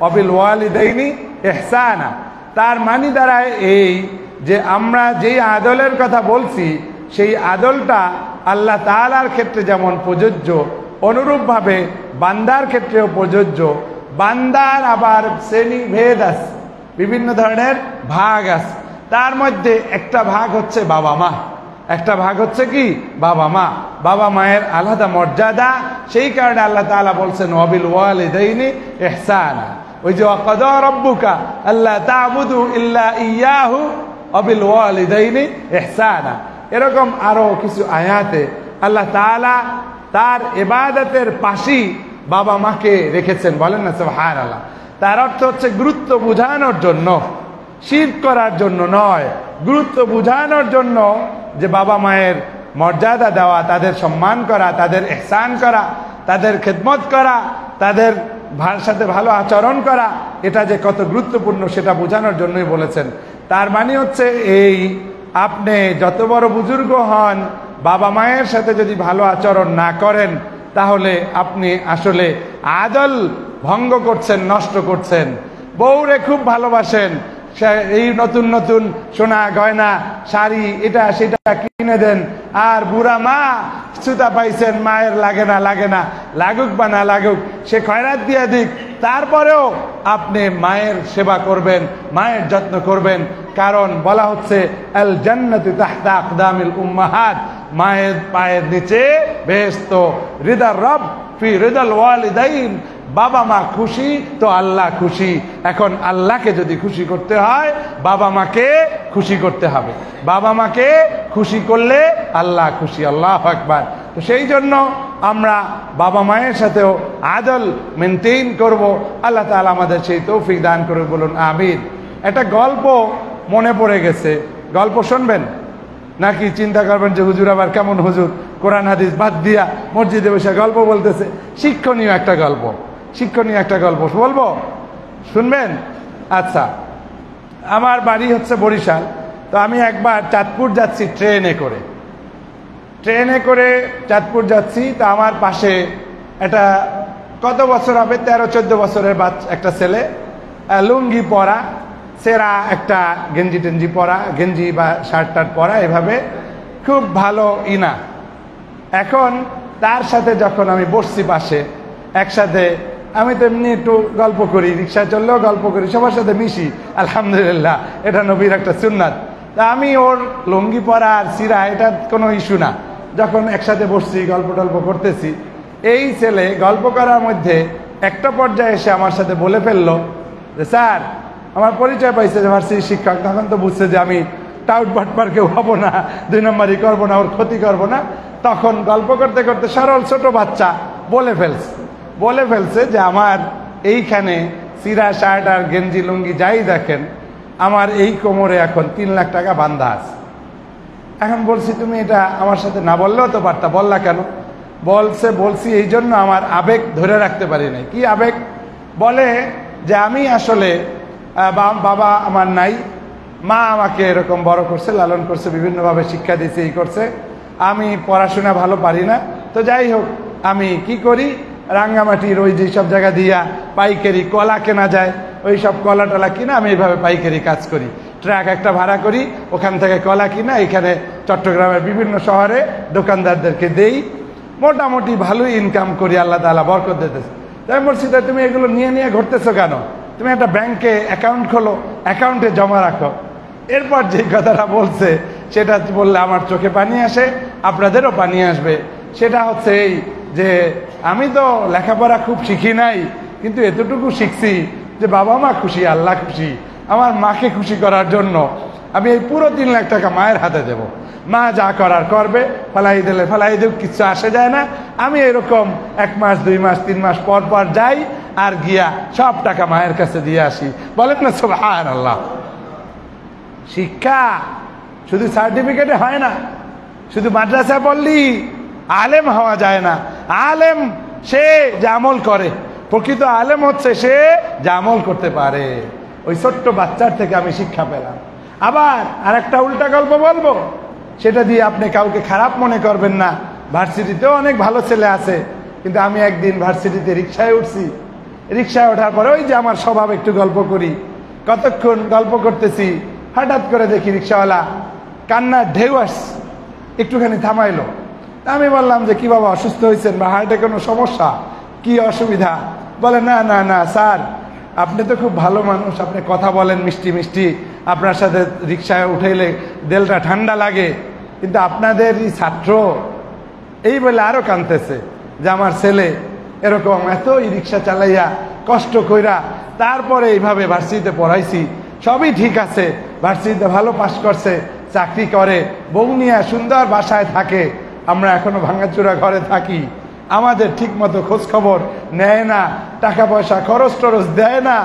অবিল ওয়ালিদাইনি ইহসানা, তার মানে দাঁড়ায় এই যে আমরা যেই আদলের কথা বলছি সেই আদলটা আল্লাহ তাআলার ক্ষেত্রে যেমন প্রযোজ্য, অনুরূপভাবে বান্দার ক্ষেত্রেও প্রযোজ্য। বান্দার আবার শ্রেণী ভেদ আছে, বিভিন্ন ধরনের ভাগ আছে। তার মধ্যে একটা ভাগ হচ্ছে বাবা মা, একটা ভাগ হচ্ছে কি বাবা মা। বাবা মায়ের আলাদা মর্যাদা, সেই কারণে আল্লাহ তাআলা বলছেন ওয়াবিল ওয়ালিদাইনি ইহসানা। ওই যে ওয়াকাদা রাব্বুকা আল্লা তা'বুদু ইল্লা ইয়াহু ওয়াবিল ওয়ালিদাইনি ইহসানা, এরকম আরো কিছু আয়াতে আল্লাহ তাআলা তার ইবাদতের পাশেই বাবা মাকে রেখেছেন। বলেন না সুবহানাল্লাহ। তার অর্থ হচ্ছে গুরুত্ব বোঝানোর জন্য, শিরক করার জন্য নয়, গুরুত্ব বোঝানোর জন্য যে বাবা মায়ের মর্যাদা দেওয়া, তাদের সম্মান করা, তাদের ইহসান করা, তাদের খেদমত করা, তাদের সাথে ভালো আচরণ করা, এটা যে কত গুরুত্বপূর্ণ সেটা বোঝানোর জন্যই বলেছেন। তার মানে হচ্ছে এই, আপনি যত বড় বুজুর্গ হন, বাবা মায়ের সাথে যদি ভালো আচরণ না করেন তাহলে আপনি আসলে আদল ভঙ্গ করছেন, নষ্ট করছেন। বউরে খুব ভালোবাসেন, এই নতুন নতুন সোনা গয়না শাড়ি এটা সেটা কিনে দেন, আর বুড়া মা সুতা পাইছেন, মায়ের লাগে না লাগুক বা না লাগুক, সে খয়রাত দিয়ে দিক, তারপরেও আপনি মায়ের সেবা করবেন, মায়ের যত্ন করবেন। কারণ বলা হচ্ছে আল জান্নাতু তাহতা আকদামিল উম্মাহাত, মায়ের পায়ের নিচে বেহেশত। রিদার রব ফি রিদাল ওয়ালিদাইন, বাবা মা খুশি তো আল্লাহ খুশি। এখন আল্লাহকে যদি খুশি করতে হয় বাবা মাকে খুশি করতে হবে, বাবা মাকে খুশি করলে আল্লাহ খুশি। আল্লাহু আকবার। তো সেই জন্য আমরা বাবা মায়ের সাথেও আদল মেনটেইন করব। আল্লাহ তাআলা আমাদের সেই তৌফিক দান করে, বলুন আমিন। একটা গল্প মনে পড়ে গেছে, গল্প শুনবেন নাকি চিন্তা করবেন যে হুজুর আবার কেমন হুজুর, কোরআন হাদিস বাদ দিয়া মসজিদে বসে গল্প বলতেছে? শিক্ষণীয় একটা গল্প, শিক্ষণীয় একটা গল্প বলবো, শুনবেন? আচ্ছা, আমার বাড়ি হচ্ছে বরিশাল। তো আমি একবার চাঁদপুর যাচ্ছি ট্রেনে করে চাঁদপুর যাচ্ছি। তো আমার পাশে একটা কত বছর হবে, 13-14 বছরের একটা ছেলে, লুঙ্গি পরা, সেরা একটা গেঞ্জি টেঞ্জি পরা, গেঞ্জি বা শার্ট টার্ট পরা, এভাবে খুব ভালো ইনা। এখন তার সাথে যখন আমি বসছি পাশে, একসাথে আমি তো এমনি একটু গল্প করি, রিক্সায় চললেও গল্প করি, সবার সাথে মিশি, আলহামদুলিল্লাহ, এটা নবীর একটা সুন্নাত। তা আমি ওর লুঙ্গি পরা আর সিরা এটা কোনো ইস্যু না। যখন একসাথে বসছি গল্প টল্প করতেছি, এই ছেলে গল্প করার মধ্যে একটা পর্যায়ে এসে আমার সাথে বলে ফেললো যে স্যার, আমার পরিচয় পাইছে যে ভার্সিটির শিক্ষক। তখন তো বুঝছে যে আমি টাউট বাটপার কেউ হবো না, 2 নম্বরই করবো না, ওর ক্ষতি করবো না। তখন গল্প করতে করতে সরল ছোট বাচ্চা বলে ফেলছে যে আমার এইখানে সিরা শার্ট আর গেঞ্জি লুঙ্গি যাই দেখেন, আমার এই কোমরে এখন 3 লাখ টাকা বান্ধা আছে। এখন বলছি তুমি এটা আমার সাথে না বললেও তো পারতা, বললা কেন? বলছি এই জন্য আমার আবেগ ধরে রাখতে পারি নাই। কি আবেগ? বলে যে আমি আসলে বাবা আমার নাই, মা আমাকে এরকম বড় করছে, লালন করছে, বিভিন্নভাবে শিক্ষা দিয়েছে, এই করছে, আমি পড়াশোনা ভালো পারি না। তো যাই হোক, আমি কি করি, রাঙ্গামাটির ওই যেসব জায়গা দিয়া পাইকারি কলা কেনা যায়, ওই সব কলা টলা কিনা আমি এইভাবে পাইকারি কাজ করি, ট্রাক একটা ভাড়া করি, ওখান থেকে কলা কিনা এখানে চট্টগ্রামের বিভিন্ন শহরে দোকানদারদেরকে দেই, মোটামুটি ভালোই ইনকাম করি, আল্লাহ তাআলা বরকত দিতেছে। তাই বলছি, তাই তুমি এগুলো নিয়ে ঘুরতেছো কেন? তুমি একটা ব্যাংকে অ্যাকাউন্ট খোলো, অ্যাকাউন্টে জমা রাখো। এরপর যে কথাটা বলছে সেটা বললে আমার চোখে পানি আসে, আপনাদেরও পানি আসবে। সেটা হচ্ছে এই যে আমি তো লেখাপড়া খুব শিখি নাই, কিন্তু এতটুকু শিখছি যে বাবা মা খুশি, আল্লাহ খুশি। আমার মাকে খুশি করার জন্য আমি এই পুরো 3 লাখ টাকা মায়ের হাতে দেব। মা যা করার করবে, ফালাই দিলে ফালাই দেব, কিছু আসে যায় না। আমি এরকম 1 মাস 2 মাস 3 মাস পর পর যাই আর গিয়া সব টাকা মায়ের কাছে দিয়ে আসি। বলেন না সুবহানাল্লাহ। শিক্ষা শুধু সার্টিফিকেটে হয় না, শুধু মাদ্রাসায় পড়লি আলেম হওয়া যায় না। আলেম সে যে আমল করে, প্রকৃত আলেম হচ্ছে সে যে আমল করতে পারে। ওই ছোট্ট বাচ্চার থেকে আমি শিক্ষা পেলাম। আবার আর একটা উল্টা গল্প বলবো, সেটা দিয়ে আপনি কাউকে খারাপ মনে করবেন না। ভার্সিটিতেও অনেক ভালো ছেলে আছে, কিন্তু আমি একদিন ভার্সিটিতে রিক্সায় উঠছি। রিক্সায় ওঠার পরে ওই যে আমার স্বভাব একটু গল্প করি, কতক্ষণ গল্প করতেছি, হঠাৎ করে দেখি রিক্সাওয়ালা কান্নার ঢেউ আসছে, একটুখানি থামাইলো। আমি বললাম যে কি বাবা, অসুস্থ হয়েছেন বা হার্টে কোনো সমস্যা, কি অসুবিধা? বলে না না না স্যার, আপনি তো খুব ভালো মানুষ, আপনি কথা বলেন মিষ্টি মিষ্টি, আপনার সাথে রিক্সায় উঠাইলে দিলটা ঠান্ডা লাগে, কিন্তু আপনাদের এই ছাত্র, এই বলে আরো কাঁদতেছে যে আমার ছেলে এরকম এত রিক্সা চালাইয়া কষ্ট কইরা তারপরে এইভাবে ভার্সিটিতে পড়াইছি, সবই ঠিক আছে, ভার্সিটিতে ভালো পাস করছে, চাকরি করে, বউ নিয়ে সুন্দর বাসায় থাকে, আমরা এখনো ভাঙাচোরা ঘরে থাকি, আমাদের ঠিক মতো খোঁজ খবর নেয় না, টাকা পয়সা খরচ টরচ দেয় না,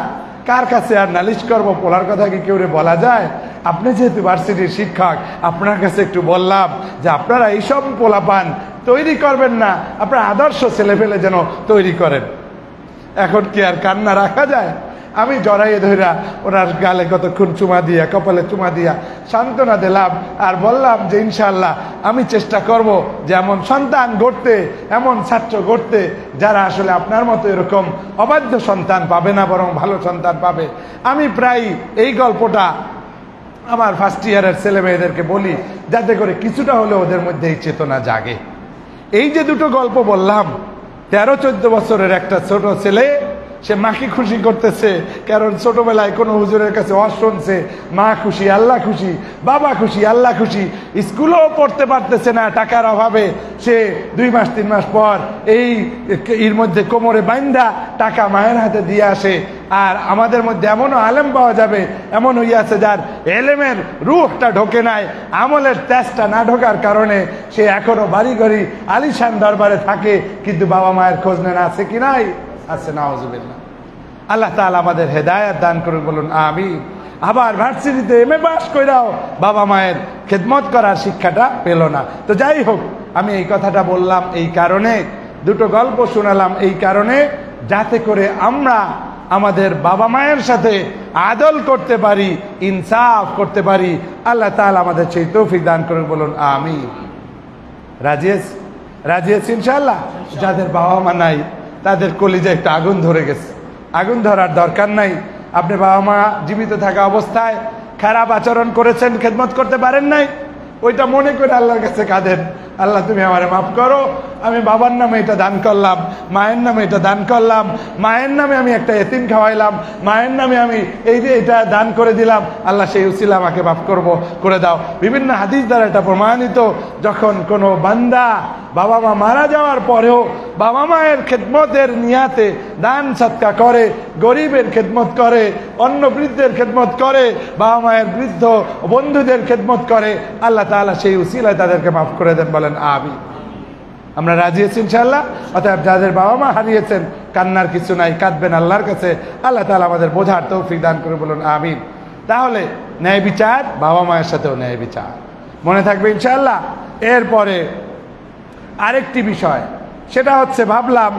কার কাছে আর নালিশ করবো? পোলার কথা কি কেউ বলা যায়? আপনি যেহেতু ভার্সিটির শিক্ষক, আপনার কাছে একটু বললাম যে আপনারা এইসব পোলাপান তৈরি করবেন না, আপনার আদর্শ ছেলেপেলে যেন তৈরি করেন। এখন কি আর কান্না রাখা যায়? আমি জড়াইয়ে ধইরা ওনার গালে কতক্ষণ চুমা দিয়া, কপালে চুমা দিয়া সান্ত্বনা দিলাম, আর বললাম যে ইনশাআল্লাহ আমি চেষ্টা করব যে এমন সন্তান গড়তে, এমন ছাত্র গড়তে যারা আসলে আপনার মতো এরকম অবাধ্য সন্তান পাবে না, বরং ভালো সন্তান পাবে। আমি প্রায় এই গল্পটা আমার ফার্স্ট ইয়ারের ছেলে মেয়েদেরকে বলি, যাতে করে কিছুটা হলে ওদের মধ্যে এই চেতনা জাগে। এই যে দুটো গল্প বললাম, 13-14 বছরের একটা ছোট ছেলে, সে মাকে খুশি করতেছে, কারণ ছোটবেলায় কোনো হুজুরের কাছে ওয়াজ শুনছে, মা খুশি আল্লাহ খুশি, বাবা খুশি আল্লাহ খুশি, স্কুলেও পড়তে পারতেছে না টাকার অভাবে, সে 2 মাস 3 মাস পর এর মধ্যে কোমরে বাইন্ধা টাকা মায়ের হাতে দিয়ে আসে। আর আমাদের মধ্যে এমনও আলেম পাওয়া যাবে, এমন হইয়াছে যার এলেমের রুহটা ঢোকে নাই, আমলের তেজটা না ঢোকার কারণে সে এখনো বাড়ি ঘড়ি আলিশান দরবারে থাকে, কিন্তু বাবা মায়ের খোঁজ নেন আছে কি নাই? আছে, নাউজুবিল্লাহ। আল্লাহ তাআলা আমাদের হেদায়েত দান করুন, বলুন আমিন। আবার ভার্সিটিতে এমএ পাস কইরাও বাবা মায়ের খেদমত করার শিক্ষাটা পেল না। তো যাই হোক, আমি এই কথাটা বললাম এই কারণে, দুটো গল্প শোনালাম এই কারণে, যাতে করে আমরা আমাদের বাবা মায়ের সাথে আদল করতে পারি, ইনসাফ করতে পারি। আল্লাহ তাআলা আমাদের সেই তৌফিক দান করুন, বলুন আমিন। রাজি আছি ইনশাআল্লাহ? যাদের বাবা মা নাই তাদের কলিজায় একটা আগুন ধরে গেছে। আগুন ধরার দরকার নাই। আপনি বাবা মা জীবিত থাকা অবস্থায় খারাপ আচরণ করেছেন, খেদমত করতে পারেন নাই, ওইটা মনে করে আল্লাহর কাছে কাঁদেন, আল্লাহ তুমি আমারে মাফ করো, আমি বাবার নামে এটা দান করলাম, মায়ের নামে এটা দান করলাম, মায়ের নামে আমি একটা এতিম খাওয়াইলাম, মায়ের নামে আমি এই যে এটা দান করে দিলাম, আল্লাহ সেই উসিলা আমাকে মাফ করে দাও। বিভিন্ন হাদিস দ্বারা এটা প্রমাণিত, যখন কোনো বান্দা বাবা মা মারা যাওয়ার পরেও বাবা মায়ের খেদমতের নিয়াতে দান সৎকা করে, গরিবের খেদমত করে, অন্য বৃদ্ধের খেদমত করে, বাবা মায়ের বৃদ্ধ বন্ধুদের খেদমত করে, আল্লাহ তাআলা সেই উসিলায় তাদেরকে মাফ করে দেন, বলেন আমিন। আমরা রাজি আছি ইনশাআল্লাহ? অতএব যাদের বাবা মা হারিয়েছেন, কান্নার কিছু নাই, কাঁদবেন আল্লাহর কাছে, আল্লাহ তাআলা আমাদের বোঝার তৌফিক দান করে, বলুন আমিন। তাহলে ন্যায় বিচার, বাবা মায়ের সাথেও ন্যায় বিচার, মনে থাকবে ইনশাআল্লাহ। এরপরে আরেকটি বিষয়, সেটা হচ্ছে ভাবলাম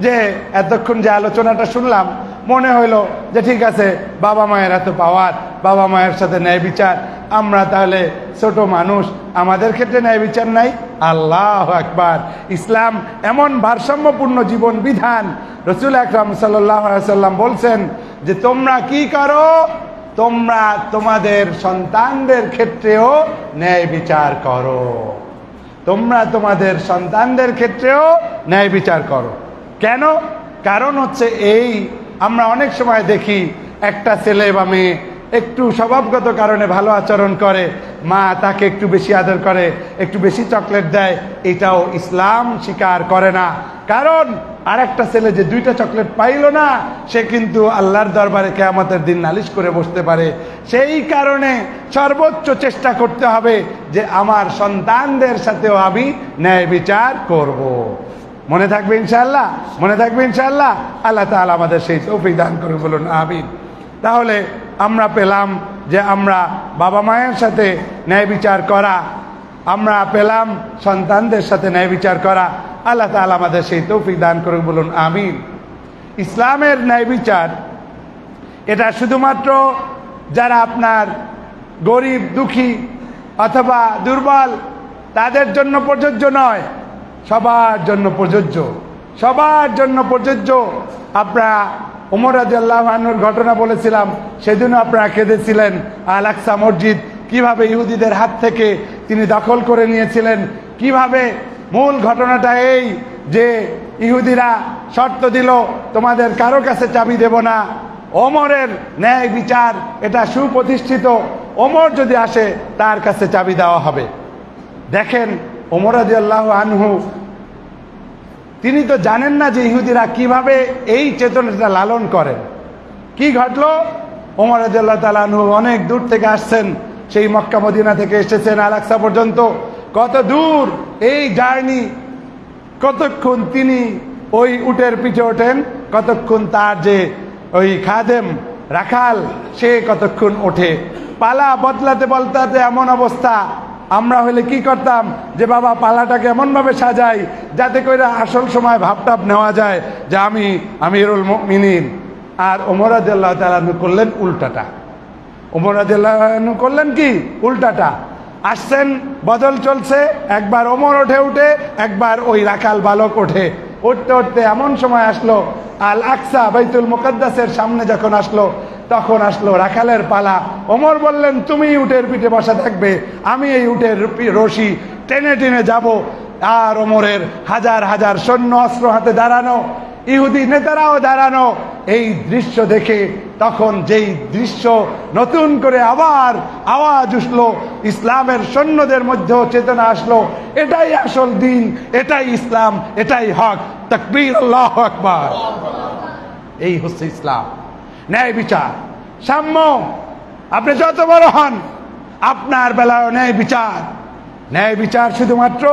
যে এতক্ষণ যে আলোচনাটা শুনলাম, মনে হইলো যে ঠিক আছে, বাবা মায়ের এত পাওয়ার, বাবা মায়ের সাথে ন্যায় বিচার, আমরা তাহলে ছোট মানুষ, আমাদের ক্ষেত্রে ন্যায় বিচার নাই? আল্লাহু আকবার! ইসলাম এমন ভারসাম্যপূর্ণ জীবন বিধান, রাসূল আকরাম সাল্লাল্লাহু আলাইহি ওয়াসাল্লাম বলছেন যে তোমরা কি করো, তোমরা তোমাদের সন্তানদের ক্ষেত্রেও ন্যায় বিচার করো, তোমরা তোমাদের সন্তানদের ক্ষেত্রেও ন্যায় বিচার করো। কেন? কারণ হচ্ছে এই, আমরা অনেক সময় দেখি একটা ছেলে বা মেয়ে একটু স্বভাবগত কারণে ভালো আচরণ করে, মা তাকে একটু বেশি আদর করে, একটু বেশি চকলেট দেয়, এটাও ইসলাম স্বীকার করে না। কারণ আরেকটা ছেলে যে 2টা চকলেট পাইল না, সে কিন্তু আল্লাহর দরবারে কিয়ামতের দিন নালিশ করে বসতে পারে। সেই কারণে সর্বোচ্চ চেষ্টা করতে হবে যে আমার সন্তানদের সাথেও আমি ন্যায় বিচার করব। মনে থাকবে ইনশাআল্লাহ? মনে থাকবে ইনশাআল্লাহ? আল্লাহ তাআলা আমাদের সেই তৌফিক দান করুন, বলুন আমিন। তাহলে আমরা পেলাম যে আমরা বাবা মায়ের সাথে ন্যায় বিচার করা, আমরা পেলাম সন্তানদের সাথে ন্যায় বিচার করা। আল্লাহ তাআলা আমাদের সেই তৌফিক দান করুক, বলুন আমিন। ইসলামের ন্যায় বিচার এটা শুধুমাত্র যারা আপনার গরিব দুঃখী অথবা দুর্বল তাদের জন্য প্রযোজ্য নয়, সবার জন্য প্রযোজ্য, সবার জন্য প্রযোজ্য। আপনারা ওমর রাদিয়াল্লাহু আনহুর ঘটনা বলেছিলাম, সেদিনও আপনারা কেঁদেছিলেন। আল আকসা মসজিদ কিভাবে ইহুদিদের হাত থেকে তিনি দখল করে নিয়েছিলেন, কিভাবে মূল ঘটনাটা এই যে ইহুদিরা শর্ত দিল তোমাদের কারো কাছে চাবি দেব না। ওমরের ন্যায় বিচার এটা সুপ্রতিষ্ঠিত, ওমর যদি আসে তার কাছে চাবি দেওয়া হবে। দেখেন ওমর রাদিয়াল্লাহু আনহু তিনি তো জানেন না যে ইহুদিরা কিভাবে এই চেতনাটা লালন করেন। কি ঘটলো? ওমর রাদিয়াল্লাহু তাআলা আনহু অনেক দূর থেকে আসছেন, সেই মক্কা মদিনা থেকে এসেছেন আল আকসা পর্যন্ত। কত দূর এই জার্নি, কতক্ষণ তিনি ওই উটের পিঠে ওঠেন, কতক্ষণ তার যে ওই খাদেম রাখাল সে কতক্ষণ ওঠে। পালা বদলাতে বদলাতে এমন অবস্থা, আমরা হলে কি করতাম যে বাবা পালাটাকে এমনভাবে সাজাই যাতে করে আসল সময় ভাবটাপ নেওয়া যায় যে আমি আমিরুল মুমিনিন। আর ওমর রাদিয়াল্লাহু তাআলা করলেন উল্টাটা। ওমর রাদিয়াল্লাহু আনহু করলেন কি উল্টাটা। আসছেন, বদল চলছে, একবার ওমর ওঠে উঠে, একবার ওই রাখাল বালক ওঠে। উঠতে উঠতে এমন সময় আসলো আল আকসা বাইতুল মুকাদ্দাসের সামনে যখন আসলো, তখন আসলো রাখালের পালা। ওমর বললেন তুমি উটের পিঠে বসা থাকবে, আমি এই উটের রশি টেনে টেনে যাব। আর ওমরের হাজার হাজার সৈন্য অস্ত্র হাতে দাঁড়ানো, ইহুদি নেতারাও দাঁড়ানো। এই দৃশ্য দেখে তখন যেই দৃশ্য নতুন করে আবার আওয়াজ উঠলো, ইসলামের সৈন্যদের মধ্যেও চেতনা আসলো, এটাই আসল দিন, এটাই ইসলাম, এটাই হক। তাকবীর, আল্লাহু আকবার। এই হচ্ছে ইসলাম। ন্যায় বিচার, সাম্য। আপনি যত বড় হন আপনার বেলায় ন্যায় বিচার। ন্যায় বিচার শুধুমাত্র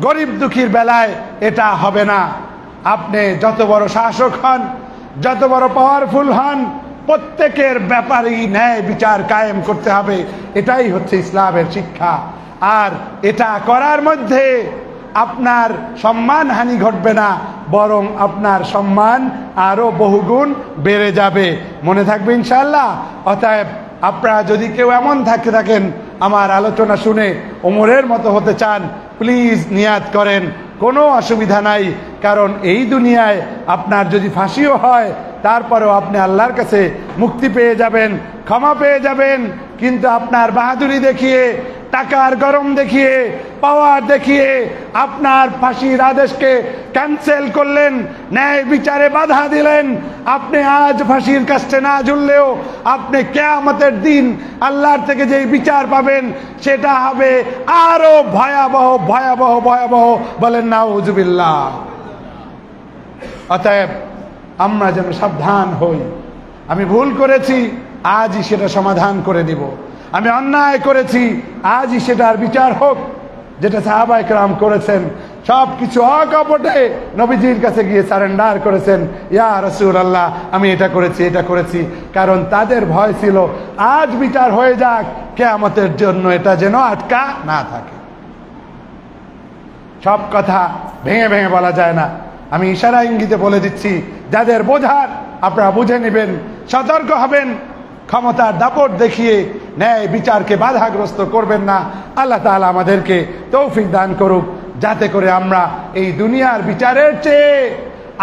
গরিব দুঃখীর বেলায় এটা হবে না। আপনি যত বড় শাসক হন, যত বড় পাওয়ারফুল হন, প্রত্যেকের ব্যাপারেই ন্যায় বিচার কায়েম করতে হবে। এটাই হচ্ছে ইসলামের শিক্ষা। আর এটা করার মধ্যে আপনার সম্মানহানি ঘটবে না, বরং আপনার সম্মান আরো বহুগুণ বেড়ে যাবে। মনে থাকবে ইনশাআল্লাহ। অতএব আপনারা যদি কেউ এমন থাকেন আমার আলোচনা শুনে ওমরের মতো হতে চান, প্লিজ নিয়াত করেন, কোনো অসুবিধা নাই। কারণ এই দুনিয়ায় আপনার যদি ফাঁসিও হয় তারপরেও আপনি আল্লাহর কাছে মুক্তি পেয়ে যাবেন, ক্ষমা পেয়ে যাবেন। কিন্তু আপনার বাহাদুরি দেখিয়ে, টাকার গরম দেখিয়ে, পাওয়ার দেখিয়ে আপনার ফাঁসির আদেশকে ক্যান্সেল করলেন, ন্যায় বিচারে বাধা দিলেন। আপনি আজ ফাঁসির কাছে না ঝুললেও আপনি কিয়ামতের দিন আল্লাহর থেকে যেই বিচার পাবেন সেটা হবে আরো ভয়াবহ ভয়াবহ ভয়াবহ। বলেন নাউজুবিল্লাহ। অতএব আমরা যেন সাবধান হই। আমি ভুল করেছি, আজই সেটা সমাধান করে দিব। আমি অন্যায় করেছি, আজই সেটার বিচার হোক। যেটা সাহাবায়ে কেরাম করেছেন, সব কিছু অকপটে নবীজির কাছে গিয়ে সারেন্ডার করেছেন। ইয়া রাসূলুল্লাহ, আমি এটা করেছি, এটা করেছি। কারণ তাদের ভয় ছিল আজ বিচার হয়ে যাক, কিয়ামতের জন্য এটা যেন আটকা না থাকে। সব কথা ভেঙে ভেঙে বলা যায় না। আমি ইশারা ইঙ্গিতে বলে দিচ্ছি, যাদের বোঝার আপনারা বুঝে নেবেন, সতর্ক হবেন। ক্ষমতার দাপট দেখিয়ে ন্যায় বিচারকে বাধাগ্রস্ত করবেন না। আল্লাহ তাআলা আমাদেরকে তৌফিক দান করুক, যাতে করে আমরা এই দুনিয়ার বিচারের চেয়ে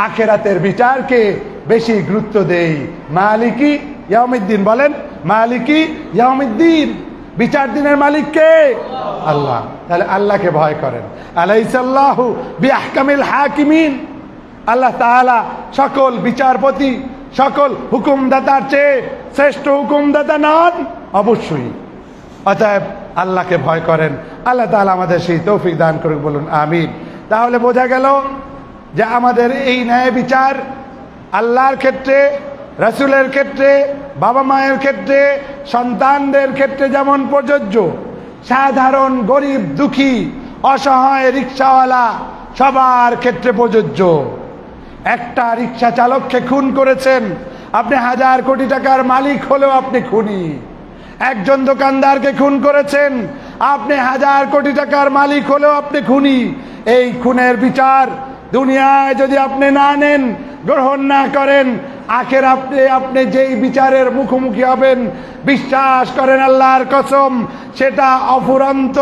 আখিরাতের বিচারকে বেশি গুরুত্ব দেই। মালিকি ইয়াউমিদ্দিন, বলেন মালিকি ইয়াউমিদ্দিন। বিচার দিনের মালিক কে? আল্লাহ। তাহলে আল্লাহকে ভয় করেন। আলাইসাল্লাহু বিআহকামিল হাকিমিন। আল্লাহ তাআলা সকল বিচারপতি, সকল হুকুমদাতার চেয়ে শ্রেষ্ঠ হুকুমদাতা নন? অবশ্যই। অতএব আল্লাহকে ভয় করেন। আল্লাহ তাআলা আমাদের সেই তৌফিক দান করুক, বলুন আমিন। তাহলে বোঝা গেল যে আমাদের এই ন্যায় বিচার আল্লাহর ক্ষেত্রে, রাসূলের ক্ষেত্রে, বাবা মায়ের ক্ষেত্রে, সন্তানদের ক্ষেত্রে যেমন প্রযোজ্য, সাধারণ গরিব দুঃখী অসহায় রিকশাওয়ালা সবার ক্ষেত্রে প্রযোজ্য। একটা রিকশা চালককে খুন করেছেন, আপনি 1000 কোটি টাকার মালিক হলেও আপনি খুনি। একজন দোকানদারকে খুন করেছেন, আপনি 1000 কোটি টাকার মালিক হলেও আপনি খুনি। এই খুনের বিচার দুনিয়ায় যদি আপনি না নেন, গ্রহণ না করেন, আখিরাতে আপনি যেই বিচারের মুখোমুখি হবেন, বিশ্বাস করেন আল্লাহর কসম, সেটা অফুরন্ত,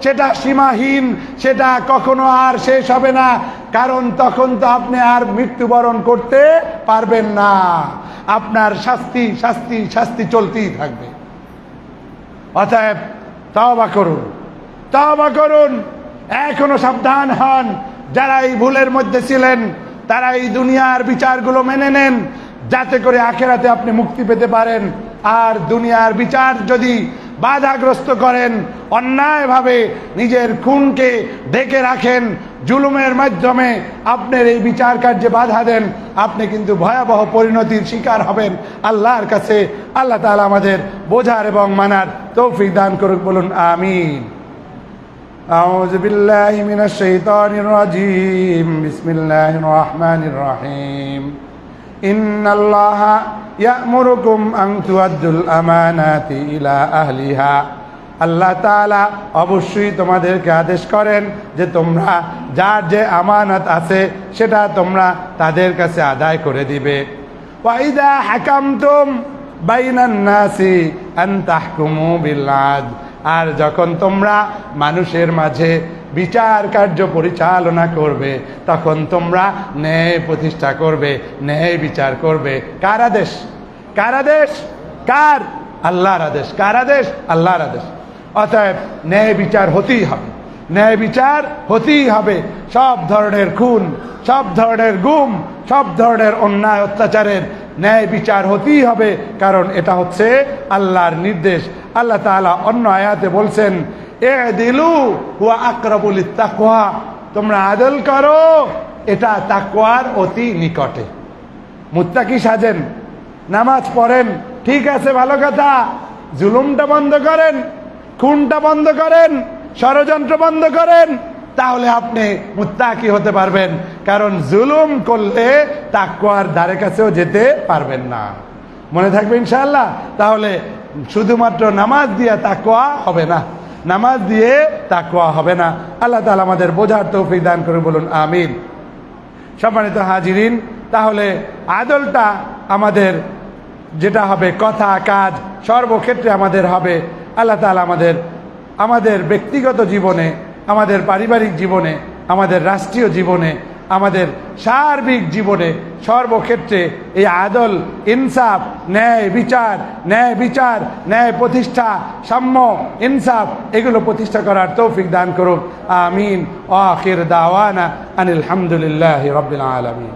সেটা সীমাহীন, সেটা কখনো আর শেষ হবে না। কারণ তখন তো আপনি আর মৃত্যুবরণ করতে পারবেন না। আপনার শাস্তি শাস্তি শাস্তি চলতেই থাকবে। অতএব তওবা করুন, তওবা করুন, এখনো সাবধান হন। যারা এই ভুলের মধ্যে ছিলেন তারা এই দুনিয়ার বিচারগুলো মেনে নেন, যাতে করে আখিরাতে আপনি মুক্তি পেতে পারেন। আর দুনিয়ার বিচার যদি বাধাগ্রস্ত করেন, অন্যায়ভাবে নিজের খুনকে ঢেকে রাখেন, জুলুমের মাধ্যমে আপনার এই বিচার কার্যে বাধা দেন, আপনি কিন্তু ভয়াবহ পরিণতির শিকার হবেন আল্লাহর কাছে। আল্লাহ তাআলা আমাদের বোঝার এবং মানার তৌফিক দান করুক, বলুন আমিন। আউযু বিল্লাহি মিনাশ শাইতানির রাজীম। বিসমিল্লাহির রহমানির রহিম। ইন্নাল্লাহা ইয়া'মুরুকুম আন তুআদ্দুল আমানাতি ইলা আহলিহা। আল্লাহ তাআলা অবশ্যই তোমাদেরকে আদেশ করেন যে তোমরা যার যে আমানত আছে সেটা তোমরা তাদের কাছে আদায় করে দিবে। ওয়া ইযা হাকামতুম বাইনান নাসি আন তাহকুমু বিল আদল। আর যখন তোমরা মানুষের মাঝে বিচার কার্য পরিচালনা করবে, তখন তোমরা ন্যায় প্রতিষ্ঠা করবে, ন্যায় বিচার করবে। কার আদেশ? কার আদেশ? কার? আল্লাহর আদেশ। কার আদেশ? আল্লাহর আদেশ। অতএব ন্যায় বিচার হতেই হবে, ন্যায় বিচার হতেই হবে। সব ধরনের খুন, সব ধরনের গুম, সব ধরনের অন্যায় অত্যাচারের ন্যায় বিচার হতেই হবে, কারণ এটা হচ্ছে আল্লাহর নির্দেশ। আল্লাহ তাআলা অন্য আয়াতে বলছেন, ই'দিলু হুয়া আকরাবু লিত-তাকওয়া। তোমরা আদল করো, এটা তাকওয়ার অতি নিকটে। মুত্তাকি সাজেন, নামাজ পড়েন, ঠিক আছে, ভালো কথা। জুলুমটা বন্ধ করেন, খুনটা বন্ধ করেন, ষড়যন্ত্র বন্ধ করেন, তাহলে আপনি মুত্তাকি হতে পারবেন। কারণ জুলুম করলে তাকওয়ার ধারে কাছেও যেতে পারবেন না। মনে থাকবে ইনশাআল্লাহ। তাহলে শুধুমাত্র নামাজ দিয়ে তাকওয়া হবে না, নামাজ দিয়ে তাকওয়া হবে না। আল্লাহ তাআলা আমাদের বোঝার তৌফিক দান করে, বলুন আমিন। সম্মানিত হাজিরিন, তাহলে আদলটা আমাদের যেটা হবে, কথা কাজ সর্বক্ষেত্রে আমাদের হবে। আল্লাহ তাআলা আমাদের ব্যক্তিগত জীবনে, আমাদের পারিবারিক জীবনে, আমাদের রাষ্ট্রীয় জীবনে, আমাদের সার্বিক জীবনে, সর্বক্ষেত্রে এই আদল, ইনসাফ, ন্যায় বিচার, ন্যায় প্রতিষ্ঠা, সাম্য, ইনসাফ, এগুলো প্রতিষ্ঠা করার তৌফিক দান করুক, আমিন। আখির দাওয়ানা আনিল হামদুলিল্লাহি রাব্বিল আলামিন।